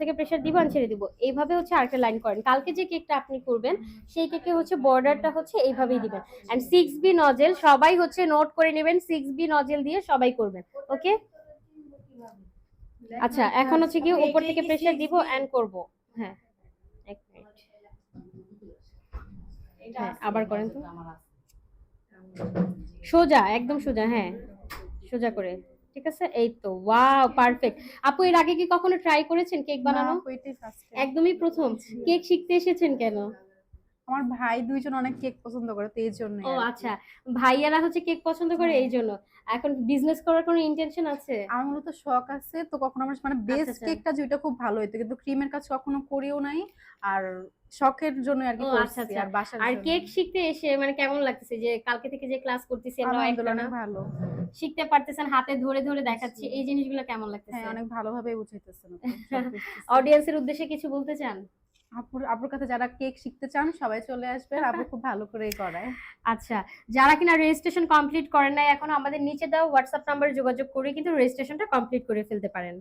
থেকে প্রেসার দিব আর ছেড়ে দিব, এইভাবে হচ্ছে আরেকটা লাইন করেন। কালকে যে কেকটা আপনি করবেন সেই কেকে হচ্ছে বর্ডারটা হচ্ছে এইভাবেই দিবেন। এন্ড 6B নজেল সবাই হচ্ছে নোট করে নেবেন, 6B নজেল দিয়ে সবাই করবেন। ওকে, আচ্ছা এখন হচ্ছে কি উপর থেকে প্রেসার দিব এন্ড করব। হ্যাঁ এক মিনিট, হ্যাঁ আবার করেন তো, সোজা একদম সোজা, হ্যাঁ সোজা করে, ঠিক আছে। এই তো, ওয়াও পারফেক্ট। আপু এর আগে কি কখনো ট্রাই করেছেন কেক বানানো? একদমই প্রথম। কেক শিখতে এসেছেন কেন? আমার ভাই দুইজন অনেক কেক পছন্দ করে, তো এই জন্য। ও আচ্ছা, ভাইয়ারা হচ্ছে কেক পছন্দ করে এই জন্য। এখন বিজনেস করার কোনো ইন্টেনশন আছে? আমার মূলত শখ আছে, তো কখনো আমার মানে বেস আচ্ছা, আচ্ছা। কেকটা যেটা খুব ভালো হইতো, কিন্তু ক্রিমের কাজ কখনো করিও নাই। আর শখের জন্য আর কি ও আচ্ছা, করছি, আচ্ছা। আর বাসার আর জন্য। কেক শিখতে এসে মানে কেমন লাগতেছে যে কালকে থেকে যে ক্লাস করতেছি আমরা আলহামদুলিল্লাহ একটানা অনেক ভালো। শিখতে পারতেছেন, হাতে ধরে ধরে দেখাচ্ছি, এই জিনিসগুলো কেমন লাগতেছে? হ্যাঁ, অনেক ভালোভাবে বুঝাইতেছেন আপু, সব বুঝতেছি। অডিয়েন্সের উদ্দেশ্যে কিছু বলতে চান? আপুর কাছে যারা কেক শিখতে চান সবাই চলে আসবেন, আপু খুব ভালো করেই করায়। আচ্ছা, যারা কিনা রেজিস্ট্রেশন কমপ্লিট করেন নাই এখনো, আমাদের নিচে দেওয়া হোয়াটসঅ্যাপ নাম্বারে যোগাযোগ করে কিন্তু রেজিস্ট্রেশনটা কমপ্লিট করে ফেলতে পারেন।